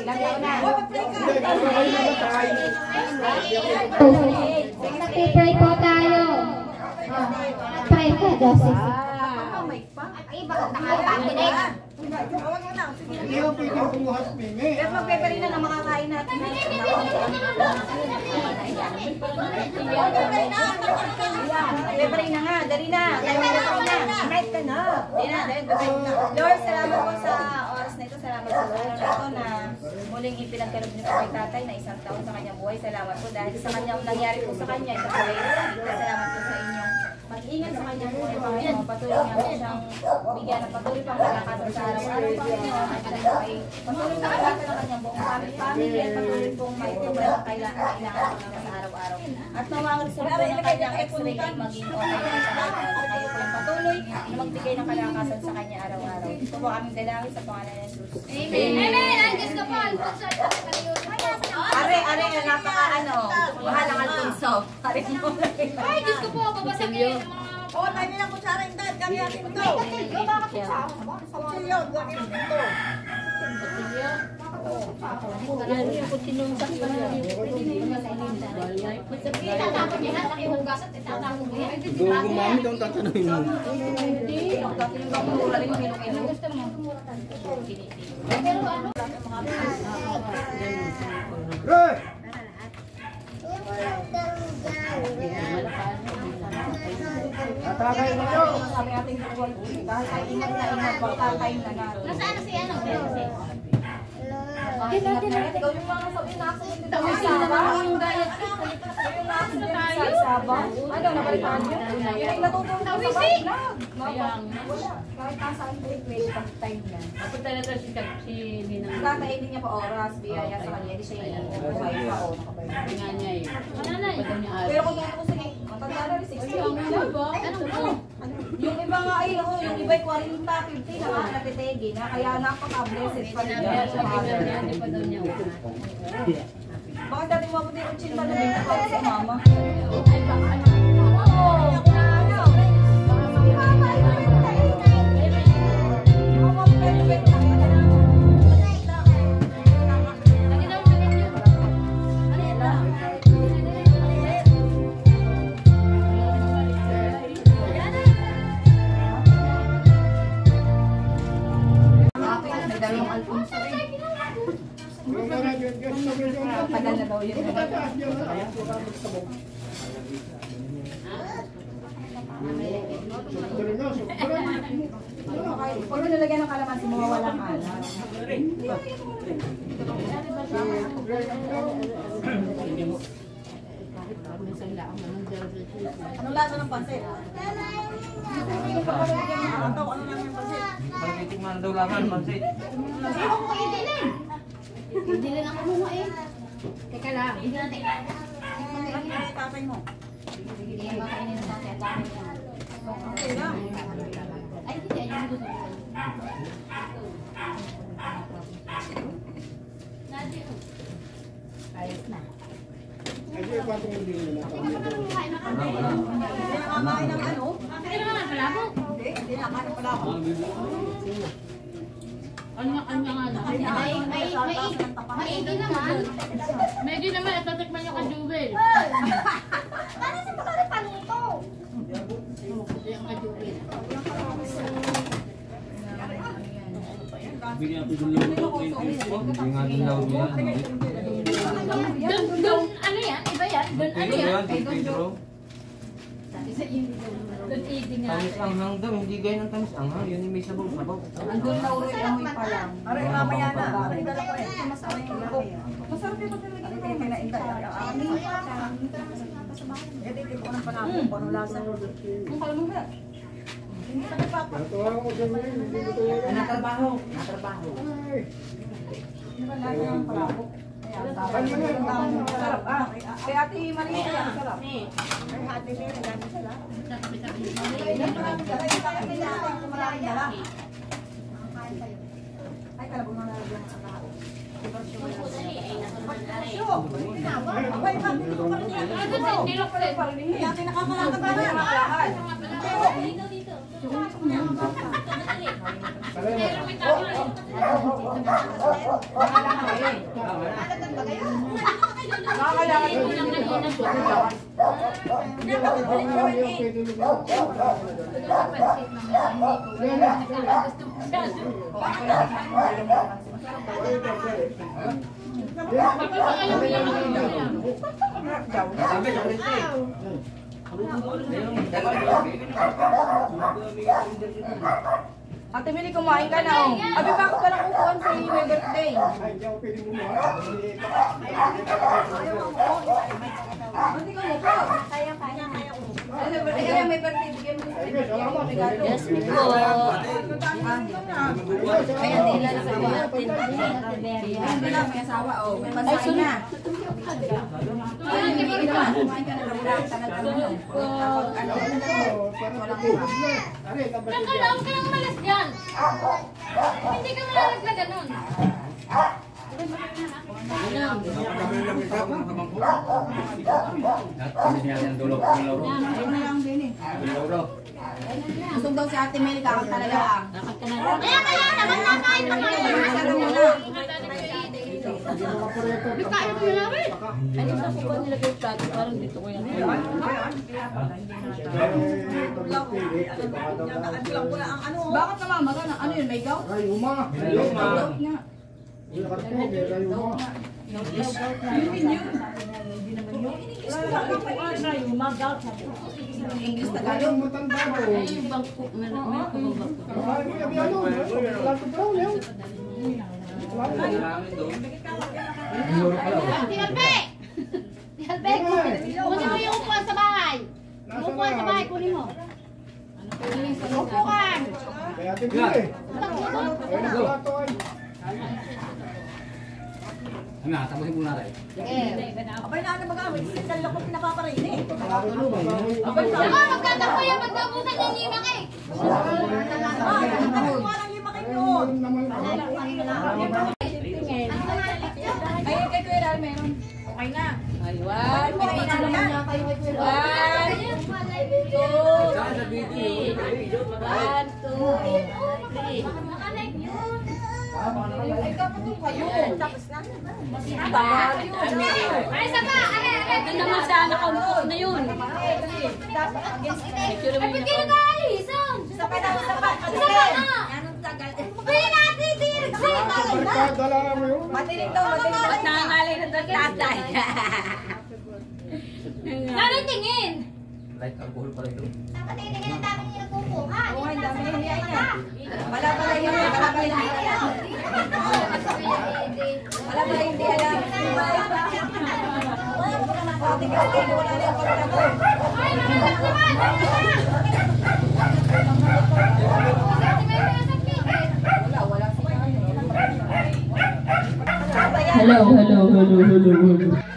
ilang taon na? Nag-pray po tayo. Pray ka, Joseph. Ay, bakit nakakapaminig? Hindi mo pwede kumuhat, Mimi. Pero magpeperin na makakain natin. Magpeperin na nga, dali na. Night ka na. Lord, salamat po sa oras na ito. Salamat po sa oras na ito na muling ipinagkaloob niyo kay tatay na 1 taon sa kanyang buhay. Salamat po dahil sa kanyang nangyari po sa kanya. Salamat po sa inyo. Mag-ingat sa kanyang buhay, Panginoon. Patuloy niya po siyang bigyan ng patuloy pang kalakasan sa araw-araw, Panginoon. At alam ko ay patuloy sa kalakasan ng kanyang buong family at patuloy pong may tubay ang kailangan po sa araw-araw. At nawang resulta ng kanyang x-ray ay maging okay sa kanya. At kayo po yung patuloy na magbigay ng kalakasan sa kanya araw-araw. Ito po aming dalangin sa pangalan ng Jesus. Amen. Amen. Ang Diyos ko po. Are, napaka mahal ang Alfonso. Are mo lang. Ay, Diyos ko po. Babasagin. Oo, tayo nilang kutsara yung dad. Kami natin ito. Kutsilyo, gawin ito. Gumamit ang tatanungin mo. Tatagay mo yun. Sabi ating buwan. Dahil ay ingat na ingat. Pagkakay na natin. Nasaan na si ano? Ikaw yung mga sabi na ako. Tawisin na naman yung diet. Yung nasa sa Sabah. Ano, nabalitaan niyo? Yung natutulog sa vlog. Wala. Kahit nasaan po yung time na. Ako talaga si Ninang. Tatay din niya pa oras. Biyaya sa kanya. Hindi siya yung buhay pa o nakabayad. Nga niya eh. Pero kung gano'n ko sige, matanda na rin 60. Yung iba nga ay, yung iba ay 40, 50 na nga natitegi na. Kaya napaka-blessed pa rin. Hindi pa daw niya una. Bakit dati mabuti yung chin pa na rin ako sa mama? Tagal na daw yun. Pag nilagyan ng kalamansi, mawawala ang alam. Anong lasa ng pansit? Ano lang yung pansit? Pagkitikman daw lang ang pansit. Hindi lang ako mo eh. Teka lang. Ano yung tatay mo? Hindi yan makainin ng tatay. Okay lang. Ay, hindi. Ayun gusto ko. Ayos na. Kasi patong hindi nila. Hindi nakakain ng ano? Kaya naman, palabok. Hindi nakakain pala ako. Anya nga na. Maigi naman. Medyo naman, itatikman niyo ka Jubel. Paano sa pagkaripan nito? Yung ka Jubel. Bigyan ko yung loob. Hindi nga din loob yan. Doon, ano yan? Iba yan? Doon, ano yan? Pedro. Doon eating nga. Tamis anghang daw, hindi gaya ng tamis anghang. Yun yung may sabaw-sabaw. Andun na ulit amoy pa lang. Aray, mamaya na. Aray, dala ko eh. Masama yung laki. Masarap yung pagkalagay ng mga Kinainda. Eh, di ko ng panapon. Paano lasa? Ang kalmong ba? Hindi ka nagpapa. Natuwa ko sa mga, hindi ko tuwa. Natrabaho. Hindi ba lasa ng palabok? Sarap ah. Kaya ate Maria, sarap. Ay, hati na yun. Dami sila. Ay, kalabong na nalagyan ang kakao. Abay, ma'am, dito ko pa rin yan. Kaya kinakakalakad na rin. Ate Mili, kumain ka na oh. Abi, bakit ka lang kukuhan sa iyo may birthday? Ay, hindi ako pwede bumuhat. Hindi ko mo po. Kaya ko. Ano ba? Kaya may birthday. Bigyan mo sa regalo. Yes, po. Kaya nila na sa atin. Hindi na, may asawa oh. May pasahin na. Ay, hindi ka na. Kumain ka na. Nakalaw ka lang malas dyan. Hindi ka malalaglagan nun. Gusto daw si Ate Meli, kakak talaga lang. Kaya, naman nakain na kayo. Masarap mo na. Kain mo na namin. Ano sa po ba nilagay yung plato? Parang dito ko yan. Bakit naman? Magana? Ano yun? May gout? Rayuma. Gout nga. Rayuma. English Ayaw Tagalog. matanda mo. Yung bangko. Meron ko bang bangko. Ay, kuya, ano? Wala ko brown, yun. Tihalpe! Tihalpe! Kunin mo yung upuan sa bahay. Yung upuan sa bahay, kunin mo. Upuan! Kaya tingin eh. Ay, nagplato ay. Ano, tapusin muna tayo. Abay na baga, may sigal ako pinapaparin eh. Ako, magtatampo yan. Magtapusan yung lima eh. Walang lima kayo yun. Ay, kay Kuya Ral, meron. Okay na. Ay, one. Pipicture naman niya kayo kay Kuya Ral. 1, 2, 3. Tapos na. Ay, isa pa! Ito naman siya. Nakaupo na yun. Picture mo Ay, ba't yun. kayo nag-aalisan? Isa pa na, isa pa. Isa pa na! Pwede natin, tirig sa Barkada lang mo yun. Matinig daw, matinig. Ba't nangangali na doon tatay? Nanay tingin! Light alcohol pala ito. Nakatingin ang dami niya nagkukuhan. Oo, ang dami yung hiyay na. Wala pala yun. Wala pala hindi alam. Wala pala hindi alam. Ate Christine, wala na yung pagkako. Ay, nakatak naman! Wala si Kaya. Hello.